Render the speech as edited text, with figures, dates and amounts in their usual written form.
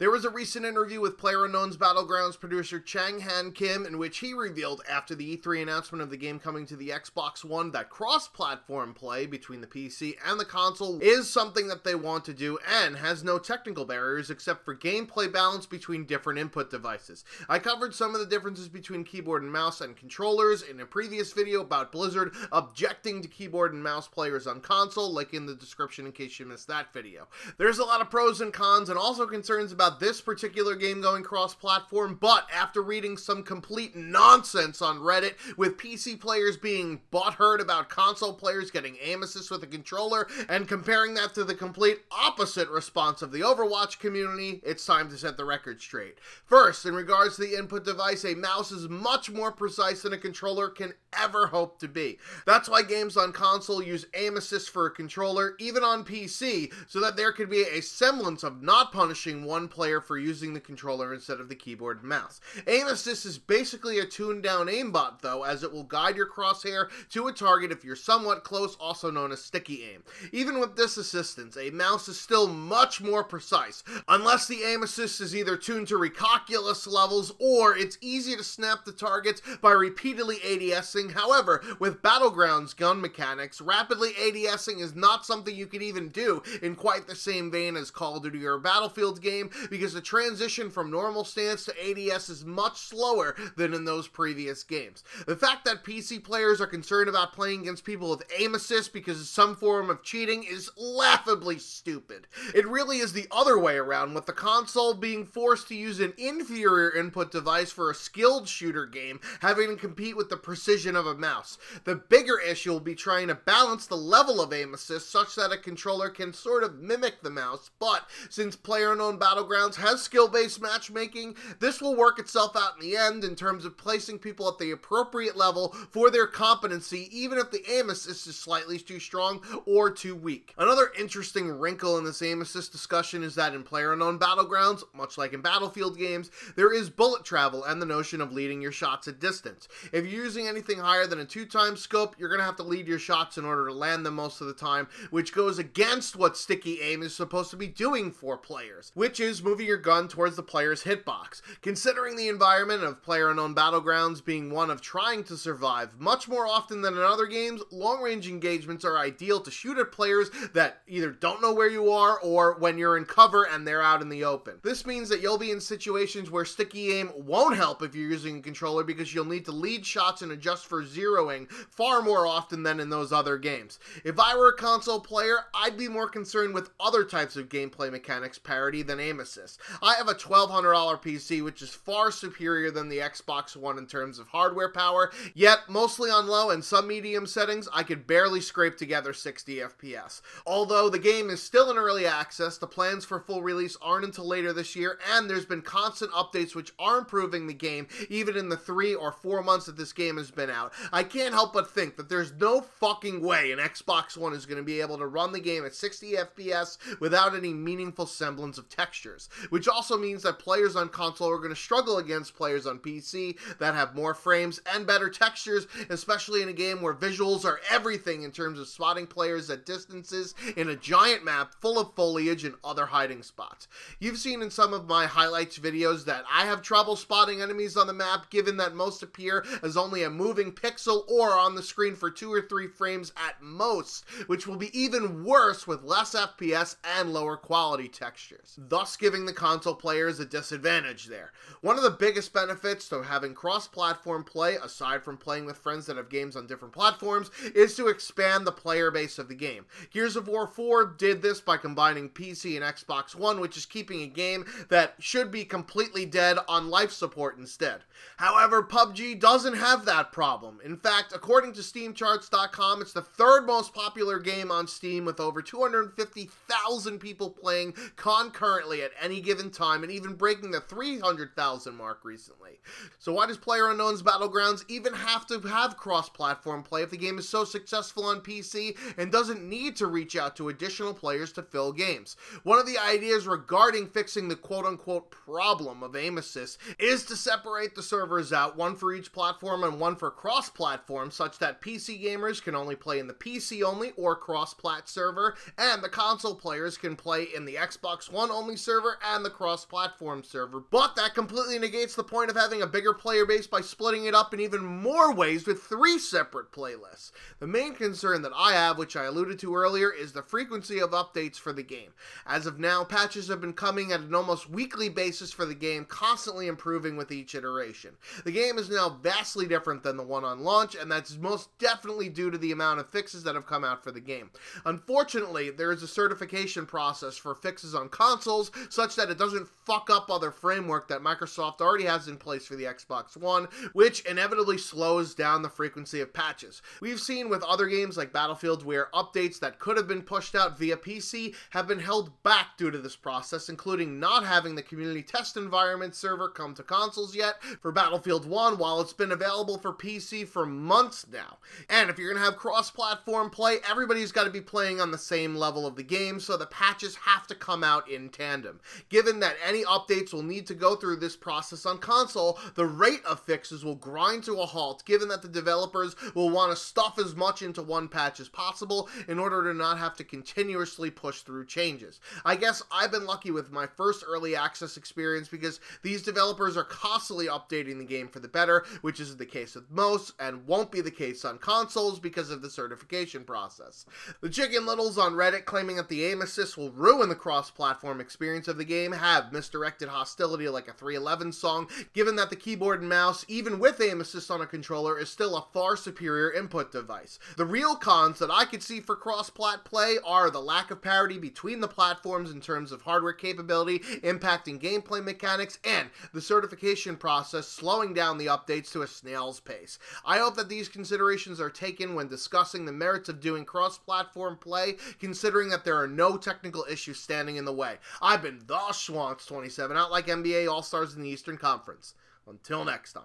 There was a recent interview with PlayerUnknown's Battlegrounds producer Chang Han Kim in which he revealed after the E3 announcement of the game coming to the Xbox One that cross-platform play between the PC and the console is something that they want to do and has no technical barriers except for gameplay balance between different input devices. I covered some of the differences between keyboard and mouse and controllers in a previous video about Blizzard objecting to keyboard and mouse players on console, link in the description in case you missed that video. There's a lot of pros and cons and also concerns about this particular game going cross-platform, but after reading some complete nonsense on Reddit with PC players being butthurt about console players getting aim assist with a controller and comparing that to the complete opposite response of the Overwatch community, it's time to set the record straight. First, in regards to the input device, a mouse is much more precise than a controller can ever hope to be. That's why games on console use aim assist for a controller, even on PC, so that there could be a semblance of not punishing one player for using the controller instead of the keyboard and mouse. Aim assist is basically a tuned down aimbot though, as it will guide your crosshair to a target if you're somewhat close, also known as sticky aim. Even with this assistance, a mouse is still much more precise, unless the aim assist is either tuned to recalculus levels or it's easy to snap the targets by repeatedly ADSing. However, with Battlegrounds gun mechanics, rapidly ADSing is not something you can even do in quite the same vein as Call of Duty or a Battlefield game, because the transition from normal stance to ADS is much slower than in those previous games. The fact that PC players are concerned about playing against people with aim assist because of some form of cheating is laughably stupid. It really is the other way around, with the console being forced to use an inferior input device for a skilled shooter game, having to compete with the precision of a mouse. The bigger issue will be trying to balance the level of aim assist such that a controller can sort of mimic the mouse, but since PlayerUnknown Battlegrounds has skill-based matchmaking, this will work itself out in the end in terms of placing people at the appropriate level for their competency, even if the aim assist is slightly too strong or too weak. Another interesting wrinkle in this aim assist discussion is that in PlayerUnknown Battlegrounds, much like in Battlefield games, there is bullet travel and the notion of leading your shots at distance. If you're using anything higher than a 2x scope, you're going to have to lead your shots in order to land them most of the time, which goes against what sticky aim is supposed to be doing for players, which is moving your gun towards the player's hitbox. Considering the environment of PlayerUnknown Battlegrounds being one of trying to survive, much more often than in other games, long-range engagements are ideal to shoot at players that either don't know where you are or when you're in cover and they're out in the open. This means that you'll be in situations where sticky aim won't help if you're using a controller, because you'll need to lead shots and adjust for zeroing far more often than in those other games. If I were a console player, I'd be more concerned with other types of gameplay mechanics parity than aim assist. I have a $1,200 PC, which is far superior than the Xbox One in terms of hardware power, yet mostly on low and some medium settings, I could barely scrape together 60 FPS. Although the game is still in early access, the plans for full release aren't until later this year, and there's been constant updates which are improving the game even in the 3 or 4 months that this game has been out. I can't help but think that there's no fucking way an Xbox One is going to be able to run the game at 60 FPS without any meaningful semblance of textures, which also means that players on console are going to struggle against players on PC that have more frames and better textures, especially in a game where visuals are everything in terms of spotting players at distances in a giant map full of foliage and other hiding spots. You've seen in some of my highlights videos that I have trouble spotting enemies on the map, given that most appear as only a moving pixel or on the screen for 2 or 3 frames at most, which will be even worse with less FPS and lower quality textures, thus giving the console players a disadvantage there. One of the biggest benefits to having cross-platform play, aside from playing with friends that have games on different platforms, is to expand the player base of the game. Gears of War 4 did this by combining PC and Xbox One, which is keeping a game that should be completely dead on life support instead. However, PUBG doesn't have that problem. In fact, according to SteamCharts.com, it's the 3rd most popular game on Steam, with over 250,000 people playing concurrently at any given time, and even breaking the 300,000 mark recently. So why does PlayerUnknown's Battlegrounds even have to have cross-platform play if the game is so successful on PC and doesn't need to reach out to additional players to fill games? One of the ideas regarding fixing the quote-unquote problem of aim assist is to separate the servers out, one for each platform and one for cross-platform, such that PC gamers can only play in the PC-only or cross-plat server, and the console players can play in the Xbox One-only server server and the cross-platform server, but that completely negates the point of having a bigger player base by splitting it up in even more ways with 3 separate playlists. The main concern that I have, which I alluded to earlier, is the frequency of updates for the game. As of now, patches have been coming at an almost weekly basis for the game, constantly improving with each iteration. The game is now vastly different than the one on launch, and that's most definitely due to the amount of fixes that have come out for the game. Unfortunately, there is a certification process for fixes on consoles, such that it doesn't fuck up other framework that Microsoft already has in place for the Xbox One, which inevitably slows down the frequency of patches. We've seen with other games like Battlefield where updates that could have been pushed out via PC have been held back due to this process, including not having the community test environment server come to consoles yet for Battlefield 1, while it's been available for PC for months now. And if you're going to have cross-platform play, everybody's got to be playing on the same level of the game, so the patches have to come out in tandem. Given that any updates will need to go through this process on console, the rate of fixes will grind to a halt, given that the developers will want to stuff as much into one patch as possible in order to not have to continuously push through changes. I guess I've been lucky with my first early access experience because these developers are constantly updating the game for the better, which is the case with most, and won't be the case on consoles because of the certification process. The Chicken Littles on Reddit claiming that the aim assist will ruin the cross-platform experience of the game have misdirected hostility like a 311 song, given that the keyboard and mouse, even with aim assist on a controller, is still a far superior input device. The real cons that I could see for cross-plat play are the lack of parity between the platforms in terms of hardware capability, impacting gameplay mechanics, and the certification process slowing down the updates to a snail's pace. I hope that these considerations are taken when discussing the merits of doing cross-platform play, considering that there are no technical issues standing in the way. I've been the Schwantz27, out like NBA All-Stars in the Eastern Conference. Until next time.